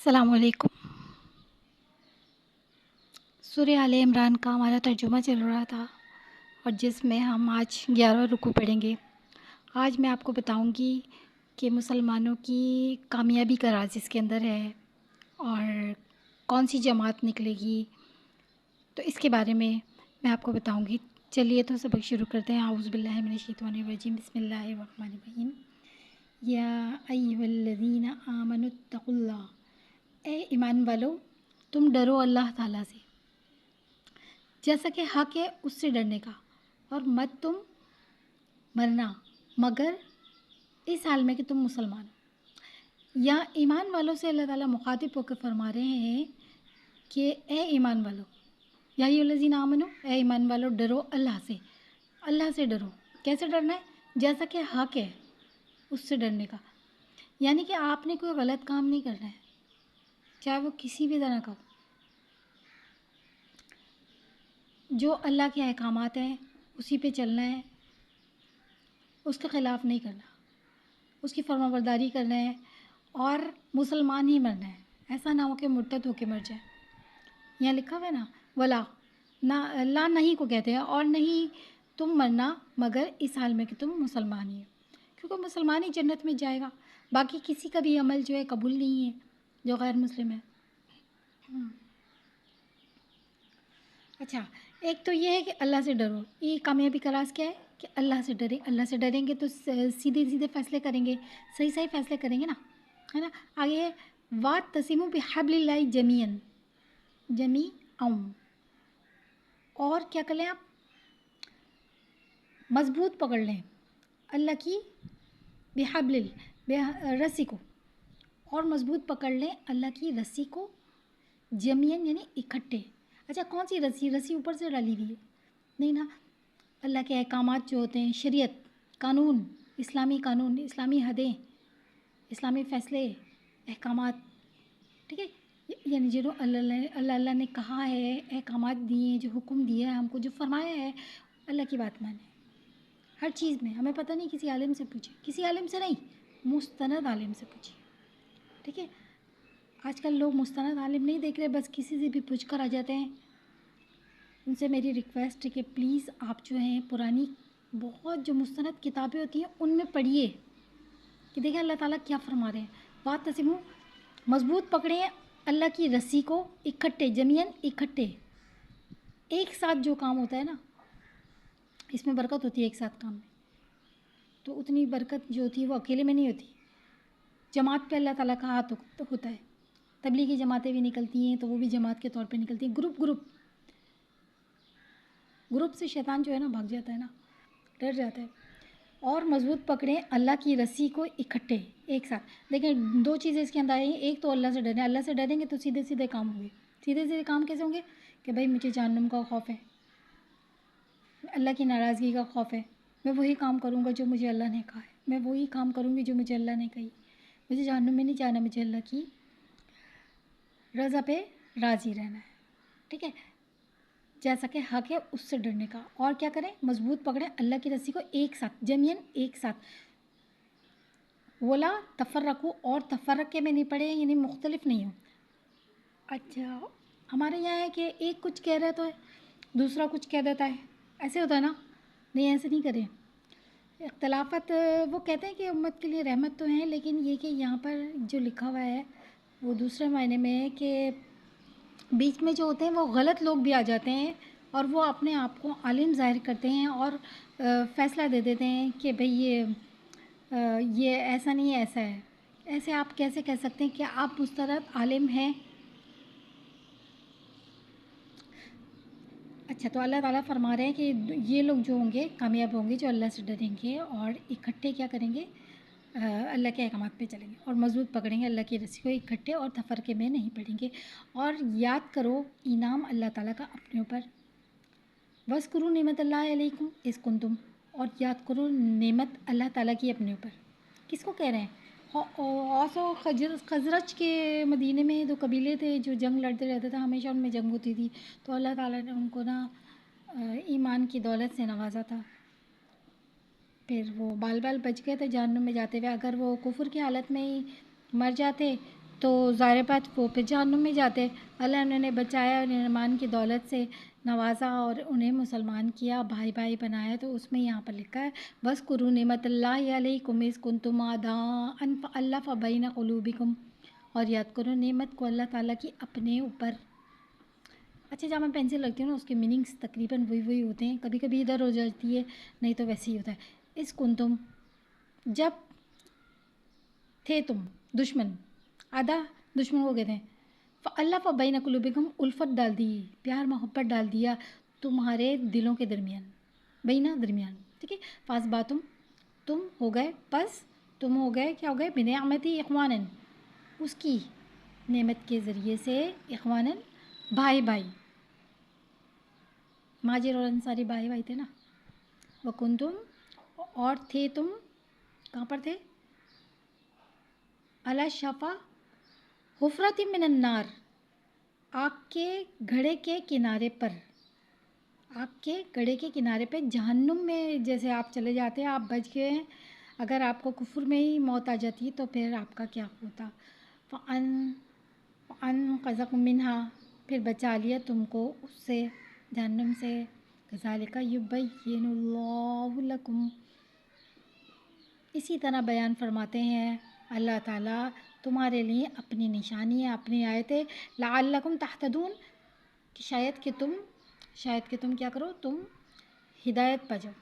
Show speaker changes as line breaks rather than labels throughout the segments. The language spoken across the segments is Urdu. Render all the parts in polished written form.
السلام علیکم۔ سورہ آل عمران کا ہمارا ترجمہ چل رہا تھا اور جس میں ہم آج 11واں رکوع پڑھیں گے۔ آج میں آپ کو بتاؤں گی کہ مسلمانوں کی کامیابی کا راز اس کے اندر ہے اور کون سی جماعت نکلے گی، تو اس کے بارے میں آپ کو بتاؤں گی۔ چلیے تو سبق شروع کرتے ہیں۔ اعوذ باللہ من الشیطان الرجیم، بسم اللہ الرحمن الرحیم۔ یا ایھا الذین آمنوا اتقوا اللہ، اے ایمان والو تم ڈرو اللہ تعالیٰ سے، جیسا کہ حق ہے اس سے ڈرنے کا، اور مت تم مرنا مگر اس حال میں کہ تم مسلمان ہو۔ یا ایمان والوں سے اللہ تعالیٰ مخاطب ہو کے فرما رہے ہیں کہ اے ایمان والو، یا ایھا الذین آمنوا، اے ایمان والو ڈرو اللہ سے ڈرو۔ کیسے ڈرنا ہے؟ جیسا کہ حق ہے اس سے ڈرنے کا، یعنی کہ آپ نے کوئی غلط کام نہیں کرنا ہے، چاہے وہ کسی بھی طرح کا ہو۔ جو اللہ کے احکامات ہیں اسی پہ چلنا ہے، اس کے خلاف نہیں کرنا، اس کی فرما برداری کرنا ہے اور مسلمان ہی مرنا ہے۔ ایسا نہ ہو کہ مرتد ہو کے مر جائے۔ یہاں لکھا ہوا ہے نا، ولا نہ لا نہیں کو کہتے ہیں، اور نہیں تم مرنا مگر اس حال میں کہ تم مسلمان ہی ہو، کیونکہ مسلمان ہی جنت میں جائے گا، باقی کسی کا بھی عمل جو ہے قبول نہیں ہے جو غیر مسلم ہے۔ اچھا، ایک تو یہ ہے کہ اللہ سے ڈرو۔ یہ کامیابی کا راز کیا ہے؟ کہ اللہ سے ڈریں۔ اللہ سے ڈریں گے تو سیدھے فیصلے کریں گے، صحیح فیصلے کریں گے نا، ہے نا۔ آگے ہے وَاعْتَصِمُوا بِحَبْلِ اللَّهِ جَمِيعًا، اور کیا کر لیں آپ؟ مضبوط پکڑ لیں اللہ کی بحبل رسی کو، اور مضبوط پکڑ لیں اللہ کی رسی کو، جمیعاً یعنی اکٹھے۔ اچھا، کون سی رسی اوپر سے ڈالی ہوئی ہے؟ نہیں نا، اللہ کے احکامات جو ہوتے ہیں، شریعت، قانون، اسلامی حدیں، اسلامی فیصلے، احکامات، ٹھیک ہے، یعنی جو اللہ نے کہا ہے، احکامات دیے ہیں، جو حکم دیا ہے ہم کو، جو فرمایا ہے، اللہ کی بات مانیں ہر چیز میں۔ ہمیں پتہ نہیں، کسی عالم سے پوچھیں، کسی عالم سے نہیں، مستند عالم سے پوچھیں، ٹھیک ہے۔ آج کل لوگ مستند عالم نہیں دیکھ رہے، بس کسی سے بھی پوچھ کر آ جاتے ہیں۔ ان سے میری ریکویسٹ ہے کہ پلیز آپ جو ہیں پرانی بہت جو مستند کتابیں ہوتی ہیں ان میں پڑھیے کہ دیکھیں اللہ تعالیٰ کیا فرما رہے ہیں۔ وَاعْتَصِمُوا، مضبوط پکڑیں اللہ کی رسی کو، اکٹھے، جمیعاً اکٹھے۔ ایک ساتھ جو کام ہوتا ہے نا، اس میں برکت ہوتی ہے ایک ساتھ کام میں، تو اتنی برکت جو ہوتی ہے وہ اکیلے میں نہیں ہوتی، جماعت پہ اللہ تعالیٰ کا ہاتھ ہوتا ہے۔ تبلیغی جماعتیں بھی نکلتی ہیں تو وہ بھی جماعت کے طور پہ نکلتی ہیں، گروپ سے شیطان جو ہے نا بھاگ جاتا ہے نا، ڈر جاتا ہے۔ اور مضبوط پکڑیں اللہ کی رسی کو، اکٹھے، ایک ساتھ۔ دیکھیں دو چیزیں اس کے اندر آئی ہیں، ایک تو اللہ سے ڈریں، اللہ سے ڈریں گے تو سیدھے کام ہوں گے۔ سیدھے کام کیسے ہوں گے؟ کہ بھائی مجھے جہنم کا خوف ہے، اللہ کی ناراضگی کا خوف ہے، میں وہی کام کروں گا جو مجھے اللہ نے کہا ہے، میں وہی کام کروں گی جو مجھے اللہ نے کہی، مجھے جہنم میں نہیں جانا، مجھے اللہ کی رضا پہ راضی رہنا ہے، ٹھیک ہے، جیسا کہ حق ہے اس سے ڈرنے کا۔ اور کیا کریں؟ مضبوط پکڑیں اللہ کی رسی کو، ایک ساتھ، جمیعاً ایک ساتھ۔ ولا تفرقوا، اور تفرقے میں نہیں پڑے یعنی مختلف نہیں ہو۔ اچھا، ہمارے یہاں ہے کہ ایک کچھ کہہ رہا تو ہے دوسرا کچھ کہہ دیتا ہے، ایسے ہوتا ہے نا، نہیں ایسے نہیں کریں۔ اختلافات وہ کہتے ہیں کہ امت کے لیے رحمت تو ہیں، لیکن یہ کہ یہاں پر جو لکھا ہوا ہے وہ دوسرے معنی میں ہے کہ بیچ میں جو ہوتے ہیں وہ غلط لوگ بھی آ جاتے ہیں اور وہ اپنے آپ کو عالم ظاہر کرتے ہیں اور فیصلہ دے دیتے ہیں کہ بھئی یہ ایسا نہیں ہے، ایسا ہے۔ ایسے آپ کیسے کہہ سکتے ہیں کہ آپ مستند عالم ہیں؟ اچھا، تو اللہ تعالیٰ فرما رہے ہیں کہ یہ لوگ جو ہوں گے کامیاب ہوں گے، جو اللہ سے ڈریں گے اور اکٹھے کیا کریں گے؟ اللہ کے احکامات پہ چلیں گے اور مضبوط پکڑیں گے اللہ کی رسی کو، اکٹھے اور تفرقے میں نہیں پڑیں گے۔ اور یاد کرو انعام اللہ تعالیٰ کا اپنے اوپر، وَاذْكُرُوا نِعْمَتَ اللَّهِ عَلَيْكُمْ إِذْ كُنْتُمْ، اور یاد کرو نعمت اللہ تعالیٰ کی اپنے اوپر۔ کس کو کہہ رہے ہیں؟ اوس و خزرج کے مدینے میں دو قبیلے تھے جو جنگ لڑتے رہتے تھے، ہمیشہ ان میں جنگ ہوتی تھی، تو اللہ تعالیٰ نے ان کو نا ایمان کی دولت سے نوازا تھا، پھر وہ بال بچ گئے تھے جہنم میں جاتے ہوئے۔ اگر وہ کفر کی حالت میں ہی مر جاتے تو ظاہر بات وہ پھر جہنم میں جاتے. اللہ انہوں نے بچایا اور ایمان کی دولت سے نوازا اور انہیں مسلمان کیا, بھائی بھائی بنایا. تو اس میں یہاں پر لکھا ہے وَاذْكُرُوا نِعْمَتَ اللَّهِ عَلَيْكُمْ إِذْ كُنْتُمْ أَعْدَاءً فَأَلَّفَ بَيْنَ قُلُوبِكُمْ, اور یاد کرو نعمت کو اللہ تعالیٰ کی اپنے اوپر. اچھا جہاں میں پینسل رکھتی ہوں نا اس کے میننگس تقریباً وہی ہوتے ہیں, کبھی کبھی ادھر ہو جاتی ہے, نہیں تو ویسے ہی ہوتا ہے. اس کنتم جب تھے تم دشمن, آدھا دشمن کو کہتے ہیں. فَأَلَّفَ بَيْنَ قُلُوبِكُمْ الفت ڈال دی, پیار محبت ڈال دیا تمہارے دلوں کے درمیان, بینہ درمیان, ٹھیک ہے. فاس باتم تم ہو گئے, پس تم ہو گئے, کیا ہو گئے, بنعمتی اخوانن, اس کی نعمت کے ذریعے سے, اخوانن بھائی بھائی, مہاجر اور انصاری بھائی بھائی تھے نا. وَكُنْتُمْ اور تھے تم, کہاں پر تھے, علی شفا حفرۃ من النار, آگ کے گھڑے کے کنارے پر, آگ کے گھڑے کے کنارے پہ, جہنم میں جیسے آپ چلے جاتے ہیں, آپ بچ گئے ہیں. اگر آپ کو کفر میں ہی موت آ جاتی تو پھر آپ کا کیا ہوتا. فَأَنْقَذَكُم مِّنْهَا, پھر بچا لیا تم کو اس سے, جہنم سے. كَذَلِكَ يُبَيِّنُ اللَّهُ لَكُمْ, اسی طرح بیان فرماتے ہیں اللہ تعالیٰ تمہارے لیے اپنی نشانیاں, اپنی آیتیں. لعلکم تہتدون, کہ شاید کہ تم کیا کرو, تم ہدایت پا جاؤ.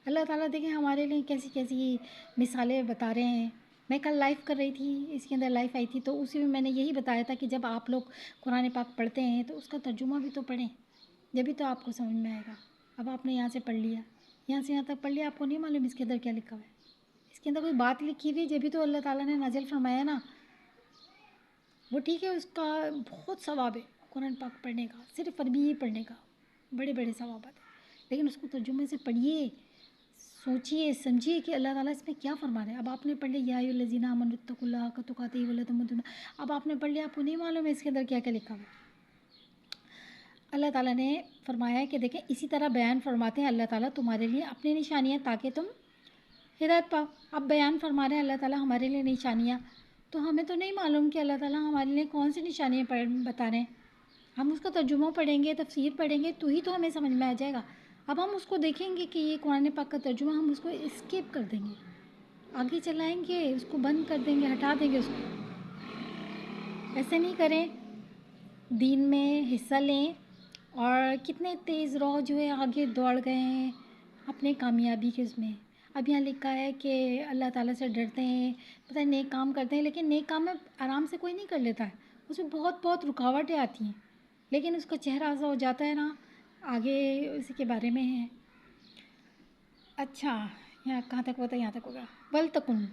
اللہ تعالیٰ دیکھیں ہمارے لیے کیسی کیسی مثالیں بتا رہے ہیں. میں کل لائیو کر رہی تھی, اس کے اندر لائیو آئی تھی, تو اسی میں نے یہی بتایا تھا کہ جب آپ لوگ قرآن پاک پڑھتے ہیں تو اس کا ترجمہ بھی تو پڑھیں, جبھی تو آپ کو سمجھ میں آئے گا. اب آپ نے یہاں سے پڑھ لیا, یہاں سے یہاں تک پڑھ لیا, آپ کو نہیں معلوم اس کے اندر کیا لکھا ہوا ہے, اس کے اندر کوئی بات لکھی ہوئی, جبھی تو اللہ تعالیٰ نے نازل فرمایا نا. وہ ٹھیک ہے, اس کا بہت ثواب ہے قرآن پاک پڑھنے کا, صرف عربی ہی پڑھنے کا بڑے بڑے ثوابات ہیں, لیکن اس کو ترجمے سے پڑھیے, سوچیے سمجھیے کہ اللہ تعالیٰ اس میں کیا فرما رہے ہیں. اب آپ نے پڑھ لیا یا ایھا الذین آمنوا اتقوا اللہ حق تقاتہ ولا تموتن, اب آپ نے پڑھ لیا, آپ کو نہیں معلوم ہے اس کے اندر کیا کیا لکھا ہوا ہے. اللہ تعالیٰ نے فرمایا ہے کہ دیکھیں اسی طرح بیان فرماتے ہیں اللہ تعالیٰ تمہارے لیے اپنی نشانیاں تاکہ تم ہدایت پاؤ. اب بیان فرما رہے ہیں اللہ تعالیٰ ہمارے لیے نشانیاں, تو ہمیں تو نہیں معلوم کہ اللہ تعالیٰ ہمارے لیے کون سی نشانیاں بتا رہے ہیں. ہم اس کا ترجمہ پڑھیں گے, تفسیر پڑھیں گے, تو ہی تو ہمیں سمجھ میں آ جائے گا. اب ہم اس کو دیکھیں گے کہ یہ قرآن پاک کا ترجمہ, ہم اس کو اسکپ کر دیں گے, آگے چلائیں گے, اس کو بند کر دیں گے, ہٹا دیں گے اس کو. ایسے نہیں کریں, دین میں حصہ لیں. اور کتنے تیز رو جو ہے آگے دوڑ گئے ہیں اپنے کامیابی کے اس میں. اب یہاں لکھا ہے کہ اللہ تعالیٰ سے ڈرتے ہیں, پتہ ہے نیک کام کرتے ہیں, لیکن نیک کام میں آرام سے کوئی نہیں کر لیتا ہے, اس میں بہت بہت رکاوٹیں آتی ہیں, لیکن اس کا چہرہ ایسا ہو جاتا ہے نا. آگے اسی کے بارے میں ہے. اچھا یہاں کہاں تک ہوتا ہے, یہاں تک ہوگا. ولتکن,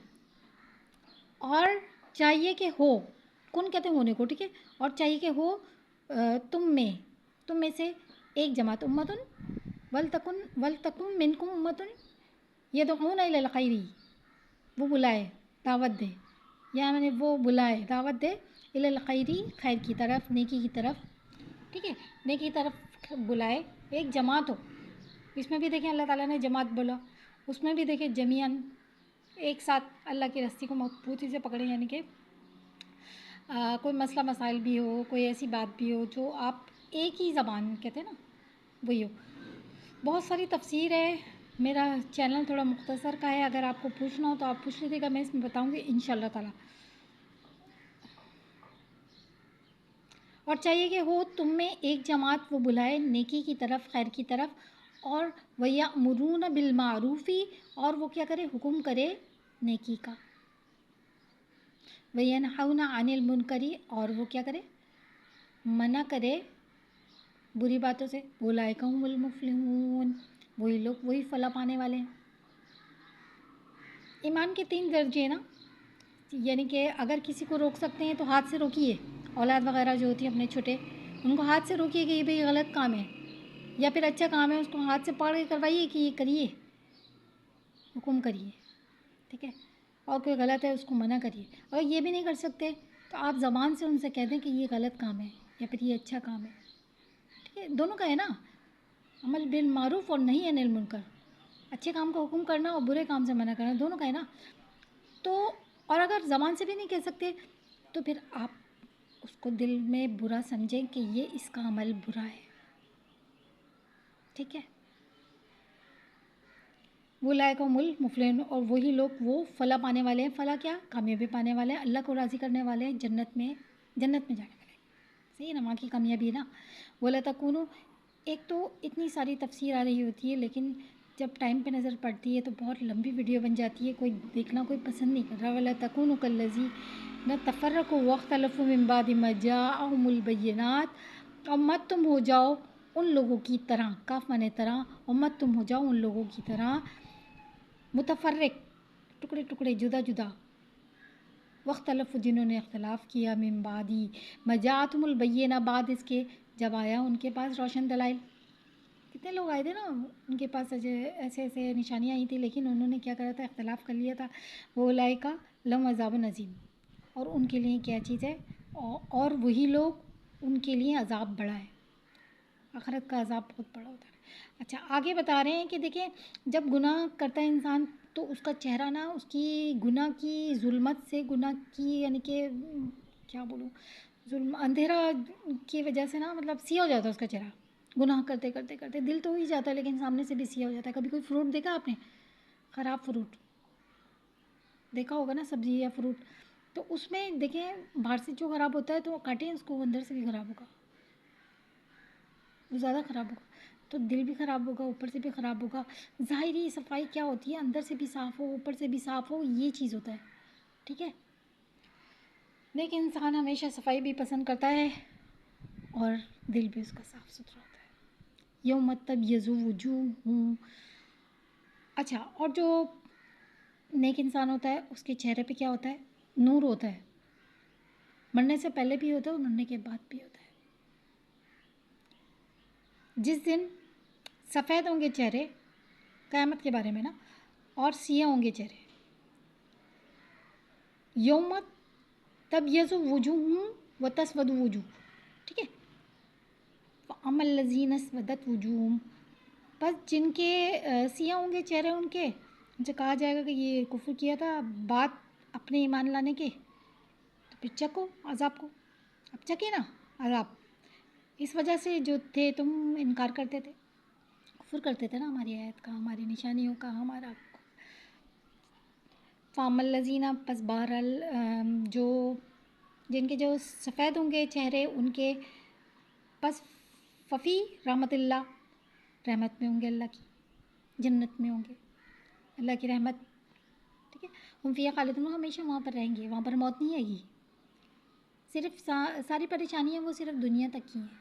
اور چاہیے کہ ہو, کن کہتے ہیں ہونے کو, ٹھیک ہے, اور چاہیے کہ ہو تم میں سے ایک جماعت, امتن, ولتکن منکم امتن یدعون الی الخیر, وہ بلائے دعوت دے, یا میں نے وہ بلائے دعوت دے, الی الخیر خیر کی طرف, نیکی کی طرف, ٹھیک ہے, نیکی کی طرف بلائے, ایک جماعت ہو. اس میں بھی دیکھیں اللہ تعالیٰ نے جماعت بولا, اس میں بھی دیکھیں جمیعاً ایک ساتھ اللہ کی رسی کو مضبوطی سے پکڑیں, یعنی کہ کوئی مسئلہ مسائل بھی ہو, کوئی ایسی بات بھی ہو جو آپ ایک ہی زبان کہتے ہیں نا, وہی ہو. بہت ساری تفسیر ہے, میرا چینل تھوڑا مختصر کا ہے, اگر آپ کو پوچھنا ہو تو آپ پوچھ لیجیے گا, میں اس میں بتاؤں گی انشاءاللہ تعالیٰ. اور چاہیے کہ ہو تم میں ایک جماعت, وہ بلائے نیکی کی طرف, خیر کی طرف, اور وَيَأْمُرُونَ بِالْمَعْرُوفِ, اور وہ کیا کرے, حکم کرے نیکی کا, وَيَنْهَوْنَ عَنِ الْمُنْكَرِ, اور وہ کیا کرے, منع کرے بری باتوں سے. اولئک ھم المفلحون, وہی لوگ, وہی فلاح پانے والے ہیں. ایمان کے 3 درجے ہیں نا, یعنی کہ اگر کسی کو روک سکتے ہیں تو ہاتھ سے روکیے, اولاد وغیرہ جو ہوتی ہیں اپنے چھوٹے, ان کو ہاتھ سے روکیے کہ یہ بھئی غلط کام ہے, یا پھر اچھا کام ہے اس کو ہاتھ سے پکڑ کے کروائیے کہ یہ کریے, حکم کریے, ٹھیک ہے, اور کوئی غلط ہے اس کو منع کریے. اگر یہ بھی نہیں کر سکتے تو آپ زبان سے ان سے کہہ دیں کہ یہ غلط کام ہے یا پھر یہ اچھا کام ہے, ٹھیک ہے, دونوں کا ہے نا, عمل بالمعروف اور نہی عن المنکر, اچھے کام کا حکم کرنا اور برے کام سے منع کرنا, دونوں کا ہے نا. تو اور اگر زبان سے بھی نہیں کہہ سکتے تو پھر آپ اس کو دل میں برا سمجھیں کہ یہ اس کا عمل برا ہے. ٹھیک ہے. وہ لائق مل مفلحون، اور وہی لوگ وہ فلاح پانے والے ہیں. فلاح کیا؟ کامیابی پانے والے ہیں، اللہ کو راضی کرنے والے ہیں، جنت میں جانے والے ہیں. صحیح ہے نا، وہاں کی کامیابی ہے نا. وَلَا تَكُونُوا، ایک تو اتنی ساری تفسیر آ رہی ہوتی ہے، لیکن جب ٹائم پہ نظر پڑتی ہے تو بہت لمبی ویڈیو بن جاتی ہے، کوئی دیکھنا کوئی پسند نہیں کر رہا. وَلَا تَكُونُوا كَالَّذِينَ تَفَرَّقُوا وَاخْتَلَفُوا مِن بَعْدِ مَا جَاءَهُمُ الْبَيِّنَاتُ، اور مت تم ہو جاؤ ان لوگوں کی طرح، کاف مانے طرح، اور مت تم ہو جاؤ ان لوگوں کی طرح متفرق، ٹکڑے ٹکڑے، جدا جدا، واختلف، جنہوں نے اختلاف کیا، من بعدی ما جاءتهم البینہ، بعد اس کے جب آیا ان کے پاس روشن دلائل. کتنے لوگ آئے تھے نا ان کے پاس ایسے ایسے نشانیاں آئی تھیں، لیکن انہوں نے کیا کرا تھا؟ اختلاف کر لیا تھا. وہ اولئک لہم عذاب عظیم، اور ان کے لیے کیا چیز ہے؟ اور وہی لوگ ان کے لیے عذاب بڑا ہے، آخرت کا عذاب بہت بڑا ہوتا ہے. اچھا آگے بتا رہے ہیں کہ دیکھیں جب گناہ کرتا ہے انسان تو اس کا چہرہ نا اس کی گناہ کی ظلمت سے، گناہ کی یعنی کہ کیا بولوں، ظلم اندھیرا کی وجہ سے نا مطلب سیاہ ہو جاتا ہے اس کا چہرہ. گناہ کرتے کرتے کرتے دل تو ہو ہی جاتا ہے، لیکن سامنے سے بھی سیاہ ہو جاتا ہے. کبھی کوئی فروٹ دیکھا آپ نے؟ خراب فروٹ دیکھا ہوگا نا، سبزی یا فروٹ، تو اس میں دیکھیں باہر سے جو خراب ہوتا ہے تو کاٹیں اس کو، اندر سے بھی خراب ہوگا، وہ زیادہ خراب ہوگا. تو دل بھی خراب ہوگا، اوپر سے بھی خراب ہوگا. ظاہری صفائی کیا ہوتی ہے؟ اندر سے بھی صاف ہو، اوپر سے بھی صاف ہو، یہ چیز ہوتا ہے. ٹھیک ہے. لیکن انسان ہمیشہ صفائی بھی پسند کرتا ہے اور دل بھی اس کا صاف ستھرا ہوتا ہے. یوم تبیض وجوہ. اچھا، اور جو نیک انسان ہوتا ہے اس کے چہرے پہ کیا ہوتا ہے؟ نور ہوتا ہے. مرنے سے پہلے بھی ہوتا ہے اور مرنے کے بعد بھی ہوتا ہے. جس دن سفید ہوں گے چہرے، قیامت کے بارے میں نا، اور سیاہ ہوں گے چہرے. یوم تبیض وجوہ وتسود وجوہ. ٹھیک ہے. فَأَمَّا الَّذِينَ اسْوَدَتْ وُجُوهُمْ، بس جن کے سیاہ ہوں گے چہرے، ان سے کہا جائے گا کہ یہ کفر کیا تھا بات اپنے ایمان لانے کے، تو پھر چکو عذاب کو. اب چکے نا عذاب، اس وجہ سے جو تھے تم انکار کرتے تھے، کفر کرتے تھے نا ہماری آیت کا، ہماری نشانیوں کا، ہمارا. فَأَمَّا الَّذِينَ، پس بہرحال جو جن کے جو سفید ہوں گے چہرے ان کے، پس ففی رحمت اللہ، رحمت میں ہوں گے اللہ کی، جنت میں ہوں گے اللہ کی رحمت. ٹھیک ہے. ہم فیہا خالدون، ہمیشہ وہاں پر رہیں گے، وہاں پر موت نہیں آئے گی. صرف ساری پریشانیاں وہ صرف دنیا تک کی ہیں.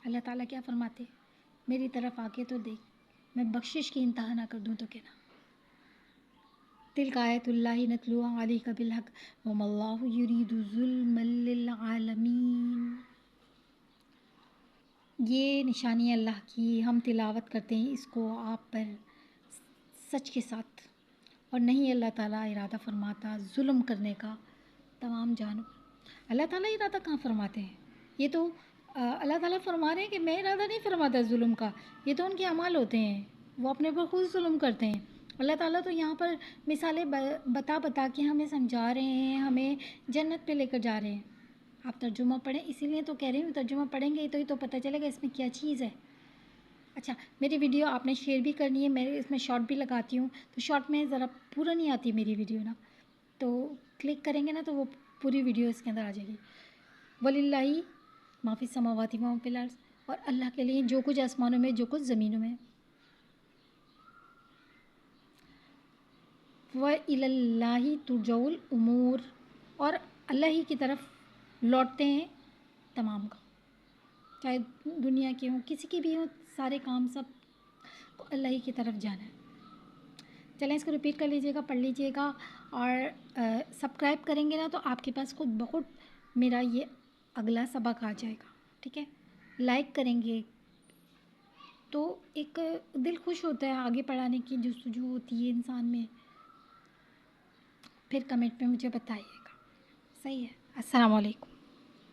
اللہ تعالیٰ کیا فرماتے؟ میری طرف آ کے تو دیکھ، میں بخشش کی انتہا نہ کر دوں تو کہنا. تلک آیت اللہ نتلوہا علیک بالحق وما اللہ یرید ظلما للعالمین. یہ نشانی اللہ کی، ہم تلاوت کرتے ہیں اس کو آپ پر سچ کے ساتھ، اور نہیں اللہ تعالیٰ ارادہ فرماتا ظلم کرنے کا تمام جہانوں. اللہ تعالیٰ ارادہ کہاں فرماتے ہیں؟ یہ تو اللہ تعالیٰ فرما رہے ہیں کہ میں ارادہ نہیں فرماتا ظلم کا، یہ تو ان کے اعمال ہوتے ہیں، وہ اپنے پر خود ظلم کرتے ہیں. اللہ تعالیٰ تو یہاں پر مثالیں بتا بتا کے ہمیں سمجھا رہے ہیں، ہمیں جنت پہ لے کر جا رہے ہیں. آپ ترجمہ پڑھیں، اسی لیے تو کہہ رہی ہوں ترجمہ پڑھیں گے تو ہی تو پتہ چلے گا اس میں کیا چیز ہے. اچھا، میری ویڈیو آپ نے شیئر بھی کرنی ہے، میں اس میں شارٹ بھی لگاتی ہوں، تو شارٹ میں ذرا پورا نہیں آتی میری ویڈیو نا، تو کلک کریں گے نا تو وہ پوری ویڈیو اس کے اندر آ جائے گی. وَلِلَّهِ مَا فِی السَّمَاوَاتِ وَمَا فِی الْأَرْضِ، اور اللہ کے لیے جو کچھ آسمانوں میں جو کچھ زمینوں میں. وَإِلَى اللَّهِ تُرْجَعُ الْأُمُورُ، اور اللہ ہی کی طرف لوٹتے ہیں تمام کام، چاہے دنیا کے ہوں کسی کی بھی ہوں، سارے کام سب کو اللہ ہی کی طرف جانا ہے. چلیں اس کو ریپیٹ کر لیجئے گا، پڑھ لیجئے گا، اور سبسکرائب کریں گے نا تو آپ کے پاس خود بخود میرا یہ اگلا سبق آ جائے گا. ٹھیک ہے. لائک کریں گے تو ایک دل خوش ہوتا ہے، آگے پڑھانے کی جستجو ہوتی ہے انسان میں. پھر کمنٹ میں مجھے بتائیے گا. صحیح ہے. السلام علیکم.